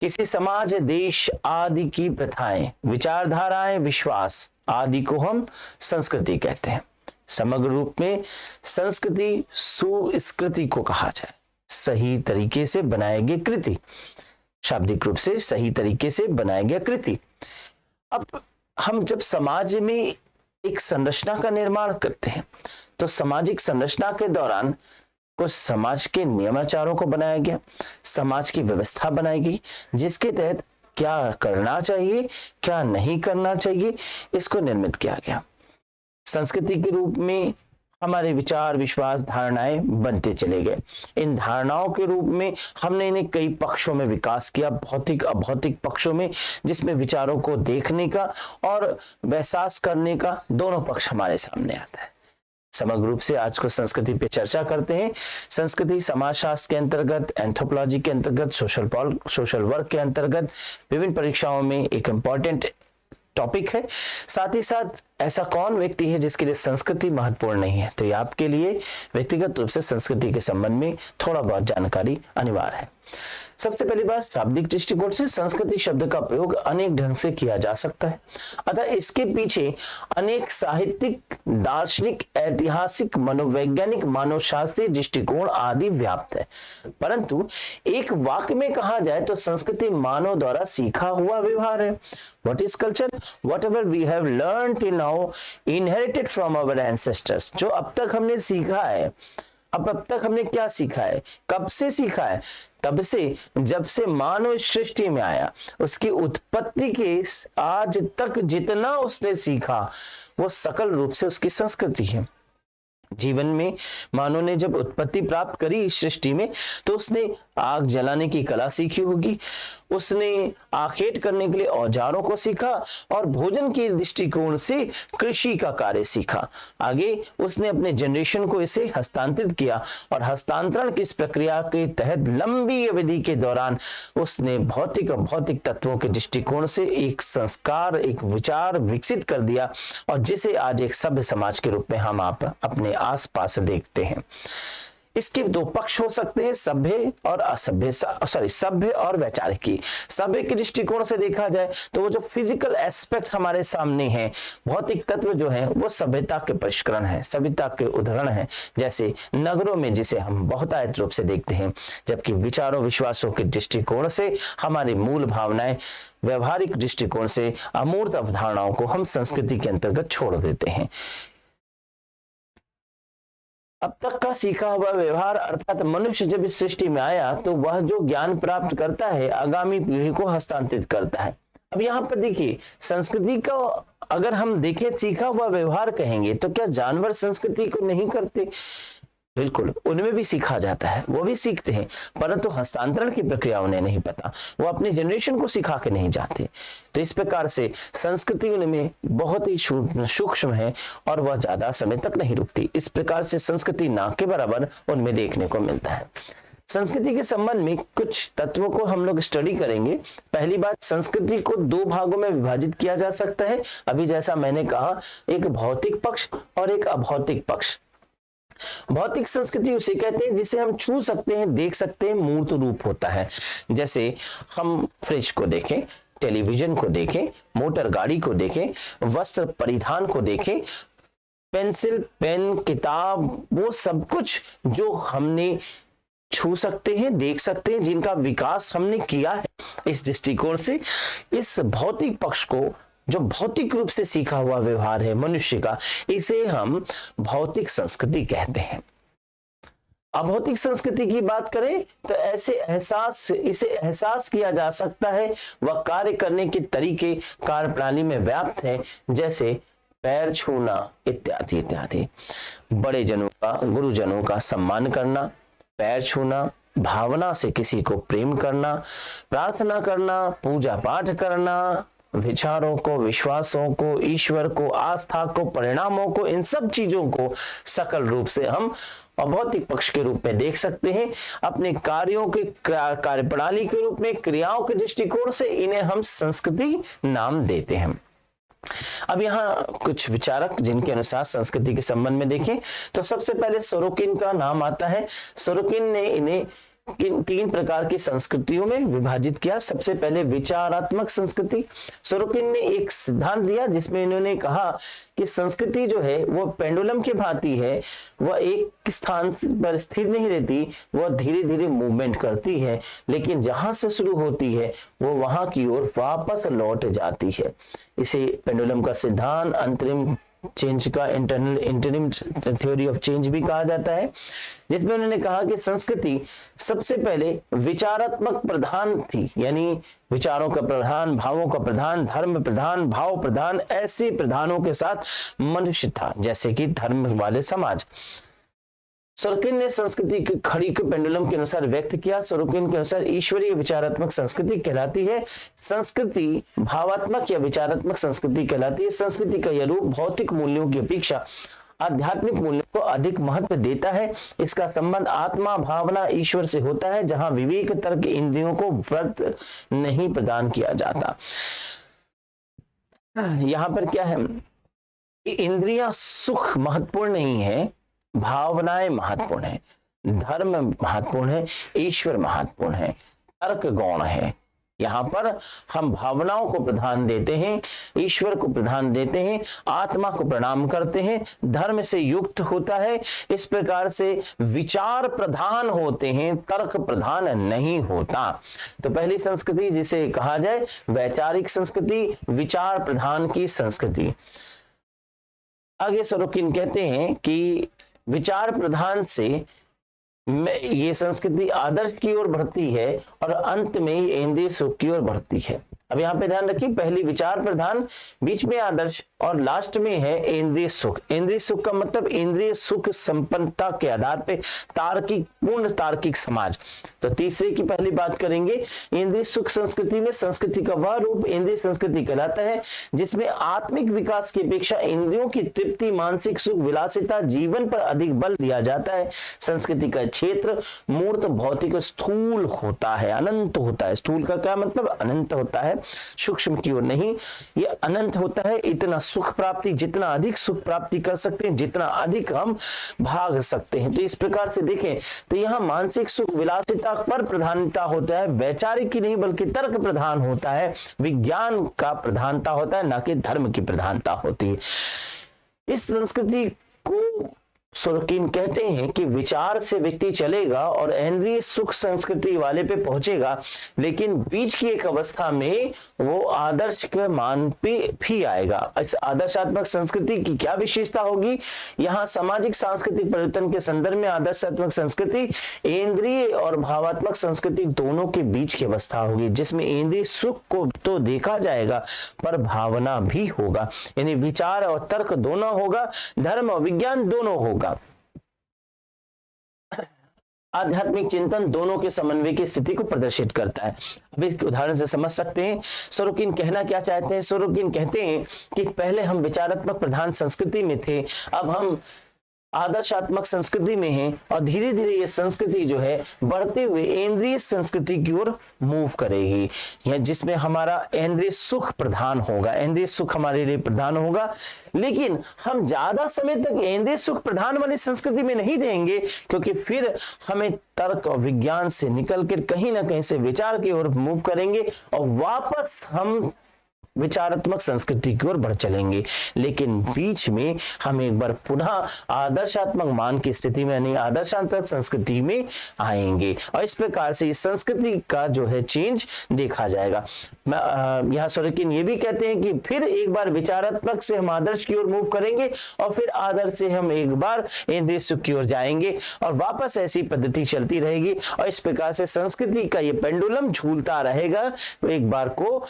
किसी समाज, देश आदि की प्रथाएं, विचारधाराएं, विश्वास आदि को हम संस्कृति कहते हैं। समग्र रूप में संस्कृति सुस्कृति को कहा जाए, सही तरीके से बनाए गए कृति, शाब्दिक रूप से सही तरीके से बनाया गया कृति। अब हम जब समाज में एक संरचना का निर्माण करते हैं तो सामाजिक संरचना के दौरान कुछ समाज के नियमाचारों को बनाया गया, समाज की व्यवस्था बनाई गई, जिसके तहत क्या करना चाहिए क्या नहीं करना चाहिए इसको निर्मित किया गया। संस्कृति के रूप में हमारे विचार, विश्वास, धारणाएं बनते चले गए। इन धारणाओं के रूप में हमने इन्हें कई पक्षों में विकास किया, भौतिक अभौतिक पक्षों में, जिसमें विचारों को देखने का और एहसास करने का दोनों पक्ष हमारे सामने आता है। समग्र रूप से आज को संस्कृति पे चर्चा करते हैं। संस्कृति समाजशास्त्र के अंतर्गत, एंथ्रोपोलॉजी के अंतर्गत, सोशल वर्क के अंतर्गत विभिन्न परीक्षाओं में एक इंपॉर्टेंट टॉपिक है। साथ ही साथ ऐसा कौन व्यक्ति है जिसके लिए संस्कृति महत्वपूर्ण नहीं है, तो ये आपके लिए व्यक्तिगत रूप से संस्कृति के संबंध में थोड़ा बहुत जानकारी अनिवार्य है। सबसे पहली बात, शाब्दिक दृष्टिकोण से संस्कृति शब्द का प्रयोग अनेक ढंग से किया जा सकता है, अतः इसके पीछे अनेक साहित्यिक, दार्शनिक, ऐतिहासिक, मनोवैज्ञानिक, मानवशास्त्रीय दृष्टिकोण आदि व्याप्त है। परंतु एक वाक्य में कहा जाए तो संस्कृति मानव द्वारा सीखा हुआ व्यवहार है। What is culture? Whatever we have learned till now, inherited from our ancestors. जो अब तक हमने सीखा है, अब तक हमने क्या सीखा है, कब से सीखा है? तब से जब से मानव सृष्टि में आया, उसकी उत्पत्ति के आज तक जितना उसने सीखा वो सकल रूप से उसकी संस्कृति है। जीवन में मानव ने जब उत्पत्ति प्राप्त करी इस सृष्टि में तो उसने आग जलाने की कला सीखी होगी, उसने आखेट करने के लिए औजारों को सीखा और भोजन के दृष्टिकोण से कृषि का कार्य सीखा। आगे उसने अपने जनरेशन को इसे हस्तांतरित किया और हस्तांतरण की इस प्रक्रिया के तहत लंबी अवधि के दौरान उसने भौतिक और भौतिक तत्वों के दृष्टिकोण से एक संस्कार, एक विचार विकसित कर दिया और जिसे आज एक सभ्य समाज के रूप में हम आप अपने आसपास देखते हैं। इसके दो पक्ष हो सकते हैं, सभ्य और असभ्य, सभ्य और वैचारिकी। सभ्य के दृष्टिकोण से देखा जाए तो वो जो फिजिकल एस्पेक्ट हमारे सामने हैं, भौतिक तत्व जो है वो सभ्यता के परिष्करण है, सभ्यता के उदाहरण है, जैसे नगरों में जिसे हम बहुतायत रूप से देखते हैं, जबकि विचारों, विश्वासों के दृष्टिकोण से हमारी मूल भावनाएं, व्यवहारिक दृष्टिकोण से अमूर्त अवधारणाओं को हम संस्कृति के अंतर्गत छोड़ देते हैं। अब तक का सीखा हुआ व्यवहार अर्थात मनुष्य जब इस सृष्टि में आया तो वह जो ज्ञान प्राप्त करता है आगामी पीढ़ी को हस्तांतरित करता है। अब यहाँ पर देखिए, संस्कृति का अगर हम देखें, सीखा हुआ व्यवहार कहेंगे तो क्या जानवर संस्कृति को नहीं करते? बिल्कुल, उनमें भी सीखा जाता है, वो भी सीखते हैं, परंतु हस्तांतरण की प्रक्रिया उन्हें नहीं पता, वो अपने जनरेशन को सिखा के नहीं जाते। तो इस प्रकार से संस्कृति उनमें बहुत ही सूक्ष्म है और वह ज्यादा समय तक नहीं रुकती। इस प्रकार से संस्कृति ना के बराबर उनमें देखने को मिलता है। संस्कृति के संबंध में कुछ तत्वों को हम लोग स्टडी करेंगे। पहली बात, संस्कृति को दो भागों में विभाजित किया जा सकता है। अभी जैसा मैंने कहा, एक भौतिक पक्ष और एक अभौतिक पक्ष। भौतिक संस्कृति उसे कहते हैं जिसे हम छू सकते हैं, देख सकते हैं, मूर्त रूप होता है। जैसे हम फ्रिज को देखें, टेलीविजन को देखें, मोटर गाड़ी को देखें, वस्त्र परिधान को देखें, पेंसिल, पेन, किताब, वो सब कुछ जो हमने छू सकते हैं, देख सकते हैं, जिनका विकास हमने किया है। इस दृष्टिकोण से इस भौतिक पक्ष को, जो भौतिक रूप से सीखा हुआ व्यवहार है मनुष्य का, इसे हम भौतिक संस्कृति कहते हैं। अभौतिक संस्कृति की बात करें तो इसे एहसास किया जा सकता है, वह कार्य करने के तरीके कार्य प्रणाली में व्याप्त है, जैसे पैर छूना इत्यादि इत्यादि। बड़े जनों का, गुरुजनों का सम्मान करना, पैर छूना, भावना से किसी को प्रेम करना, प्रार्थना करना, पूजा पाठ करना, विचारों को, विश्वासों को, ईश्वर को, आस्था को, परिणामों को, इन सब चीजों को सकल रूप से हम अभौतिक पक्ष के रूप में देख सकते हैं। अपने कार्यों के कार्य प्रणाली के रूप में, क्रियाओं के दृष्टिकोण से इन्हें हम संस्कृति नाम देते हैं। अब यहाँ कुछ विचारक जिनके अनुसार संस्कृति के संबंध में देखें तो सबसे पहले सोरोकिन का नाम आता है। सोरोकिन ने इन्हें तीन प्रकार की संस्कृतियों में विभाजित किया। सबसे पहले विचारात्मक संस्कृति। सोरोकिन ने एक सिद्धांत दिया जिसमें इन्होंने कहा कि संस्कृति जो है वो पेंडुलम के भांति है, वह एक स्थान पर स्थिर नहीं रहती, वह धीरे धीरे मूवमेंट करती है, लेकिन जहां से शुरू होती है वो वहां की ओर वापस लौट जाती है। इसे पेंडुलम का सिद्धांत, अंतरिम चेंज का इंटरिम थ्योरी ऑफ चेंज भी कहा जाता है, जिसमें उन्होंने कहा कि संस्कृति सबसे पहले विचारात्मक प्रधान थी, यानी विचारों का प्रधान, भावों का प्रधान, धर्म प्रधान, भाव प्रधान, ऐसे प्रधानों के साथ मनुष्य था, जैसे कि धर्म वाले समाज। सोरोकिन ने संस्कृति की खड़ी को पेंडुलम के अनुसार व्यक्त किया। सोरोकिन के अनुसार ईश्वरीय विचारात्मक संस्कृति कहलाती है, संस्कृति भावात्मक या विचारात्मक संस्कृति कहलाती है। संस्कृति का यह रूप भौतिक मूल्यों की अपेक्षा आध्यात्मिक मूल्यों को अधिक महत्व देता है। इसका संबंध आत्मा, भावना, ईश्वर से होता है, जहां विवेक, तर्क, इंद्रियों को व्रत नहीं प्रदान किया जाता। यहां पर क्या है, इंद्रियां सुख महत्वपूर्ण नहीं है, भावनाएं महत्वपूर्ण है, धर्म महत्वपूर्ण है, ईश्वर महत्वपूर्ण है, तर्क गौण है। यहां पर हम भावनाओं को प्रधान देते हैं, ईश्वर को प्रधान देते हैं, आत्मा को प्रणाम करते हैं, धर्म से युक्त होता है। इस प्रकार से विचार प्रधान होते हैं, तर्क प्रधान नहीं होता। तो पहली संस्कृति जिसे कहा जाए वैचारिक संस्कृति, विचार प्रधान की संस्कृति। आगे सोरोकिन कहते हैं कि विचार प्रधान से ये संस्कृति आदर्श की ओर बढ़ती है और अंत में ये इंद्रिय सुख की ओर बढ़ती है। अब यहाँ पे ध्यान रखिए, पहली विचार प्रधान, बीच में आदर्श और लास्ट में है इंद्रिय सुख। इंद्रिय सुख का मतलब इंद्रिय सुख संपन्नता के आधार पे तार्किक, पूर्ण तार्किक समाज। तो तीसरे की पहली बात करेंगे, इंद्रिय सुख संस्कृति में संस्कृति का वह रूप इंद्रिय संस्कृति कहलाता है जिसमें आत्मिक विकास की अपेक्षा इंद्रियों की तृप्ति, मानसिक सुख, विलासिता, जीवन पर अधिक बल दिया जाता है। संस्कृति का क्षेत्र मूर्त, भौतिक, स्थूल होता है, अनंत होता है। स्थूल का क्या मतलब, अनंत होता है, सूक्ष्म की ओर नहीं, ये अनंत होता है। इतना सुख प्राप्ति, जितना अधिक सुख प्राप्ति कर सकते हैं, जितना अधिक हम भाग सकते हैं। तो इस प्रकार से देखें तो यहाँ मानसिक सुख, विलासिता पर प्रधानता होता है, वैचारिक की नहीं बल्कि तर्क प्रधान होता है, विज्ञान का प्रधानता होता है, ना कि धर्म की प्रधानता होती है। इस संस्कृति को सोरोकिन कहते हैं कि विचार से व्यक्ति चलेगा और इंद्रिय सुख संस्कृति वाले पे पहुंचेगा, लेकिन बीच की एक अवस्था में वो आदर्श के मान पे भी आएगा। इस आदर्शात्मक संस्कृति की क्या विशेषता होगी, यहाँ सामाजिक सांस्कृतिक परिवर्तन के संदर्भ में आदर्शात्मक संस्कृति इंद्रिय और भावात्मक संस्कृति दोनों के बीच की अवस्था होगी, जिसमें इंद्रिय सुख को तो देखा जाएगा पर भावना भी होगा, यानी विचार और तर्क दोनों होगा, धर्म और विज्ञान दोनों होगा। आध्यात्मिक चिंतन दोनों के समन्वय की स्थिति को प्रदर्शित करता है। अब इस उदाहरण से समझ सकते हैं सोरोकिन कहना क्या चाहते हैं। सोरोकिन कहते हैं कि पहले हम विचारात्मक प्रधान संस्कृति में थे, अब हम आदर्शात्मक संस्कृति में हैं और धीरे धीरे ये संस्कृति जो है बढ़ते हुए इंद्रिय संस्कृति की ओर मूव करेगी, या जिसमें हमारा इंद्रिय सुख प्रधान होगा, इंद्रिय सुख हमारे लिए प्रधान होगा। लेकिन हम ज्यादा समय तक इंद्रिय सुख प्रधान वाली संस्कृति में नहीं रहेंगे, क्योंकि फिर हमें तर्क और विज्ञान से निकलकर कहीं ना कहीं से विचार की ओर मूव करेंगे और वापस हम विचारात्मक संस्कृति की ओर बढ़ चलेंगे। लेकिन बीच में हम एक बार पुनः आदर्शात्मक मान की स्थिति में यानी आदर्शात्मक संस्कृति में आएंगे और इस प्रकार से इस संस्कृति का जो है चेंज देखा जाएगा। यहाँ सोरोकिन ये भी कहते हैं कि फिर एक बार विचारात्मक से हम आदर्श की ओर मूव करेंगे और फिर आदर्श से हम एक बार इंद्रिय सुख की ओर जाएंगे और वापस ऐसी पद्धति चलती रहेगी और इस प्रकार से संस्कृति का ये पेंडुलम झूलता रहेगा, एक बार को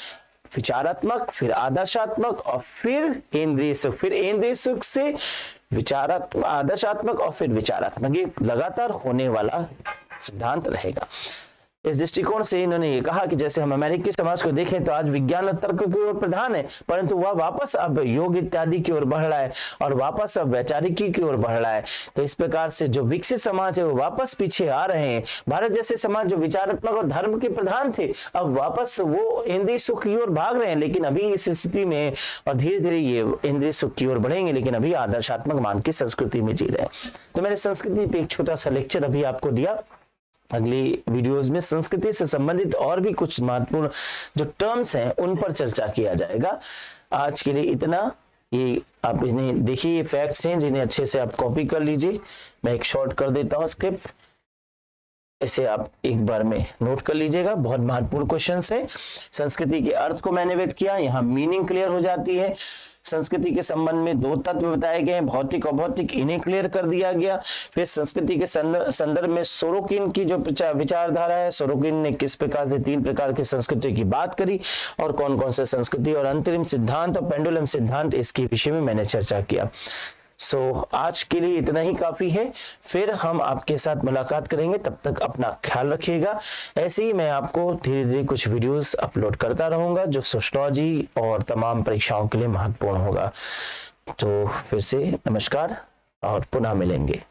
विचारात्मक, फिर आदर्शात्मक और फिर इंद्रिय सुख, फिर इंद्रिय सुख से विचारात्मक, आदर्शात्मक और फिर विचारात्मक, ये लगातार होने वाला सिद्धांत रहेगा। इस दृष्टिकोण से इन्होंने ये कहा कि जैसे हम अमेरिकी समाज को देखें तो आज विज्ञान और तर्क की ओर प्रधान है, परंतु वह वापस अब योग इत्यादि की ओर बढ़ रहा है और वापस अब वैचारिकी की ओर बढ़ रहा है। तो इस प्रकार से जो विकसित समाज है वो वापस पीछे आ रहे हैं। भारत जैसे समाज जो विचारात्मक और धर्म के प्रधान थे, अब वापस वो इंद्रिय सुख की ओर भाग रहे हैं, लेकिन अभी इस स्थिति में और धीरे धीरे ये इंद्रिय सुख की ओर बढ़ेंगे, लेकिन अभी आदर्शात्मक मान की संस्कृति में जी रहे हैं। तो मैंने संस्कृति पे एक छोटा सा लेक्चर अभी आपको दिया। अगली वीडियोस में संस्कृति से संबंधित और भी कुछ महत्वपूर्ण जो टर्म्स हैं उन पर चर्चा किया जाएगा। आज के लिए इतना। ये आप इन्हें देखिए, ये फैक्ट्स हैं जिन्हें अच्छे से आप कॉपी कर लीजिए। मैं एक शॉर्ट कर देता हूँ स्क्रिप्ट, इसे आप एक बार में नोट कर लीजिएगा। बहुत महत्वपूर्ण क्वेश्चंस है। संस्कृति के अर्थ को मैंने वेट किया, यहाँ मीनिंग क्लियर हो जाती है। संस्कृति के संबंध में 2 तत्व बताए गए हैं, भौतिक और अभौतिक, इन्हें क्लियर कर दिया गया। फिर संस्कृति के संदर्भ में सोरोकिन की जो विचारधारा है, सोरोकिन ने किस प्रकार से 3 प्रकार की संस्कृति की बात करी और कौन कौन से संस्कृति, और अंतरिम सिद्धांत और पेंडुलम सिद्धांत, इसके विषय में मैंने चर्चा किया। आज के लिए इतना ही काफी है। फिर हम आपके साथ मुलाकात करेंगे, तब तक अपना ख्याल रखिएगा। ऐसे ही मैं आपको धीरे धीरे कुछ वीडियोस अपलोड करता रहूंगा जो सोशियोलॉजी और तमाम परीक्षाओं के लिए महत्वपूर्ण होगा। तो फिर से नमस्कार और पुनः मिलेंगे।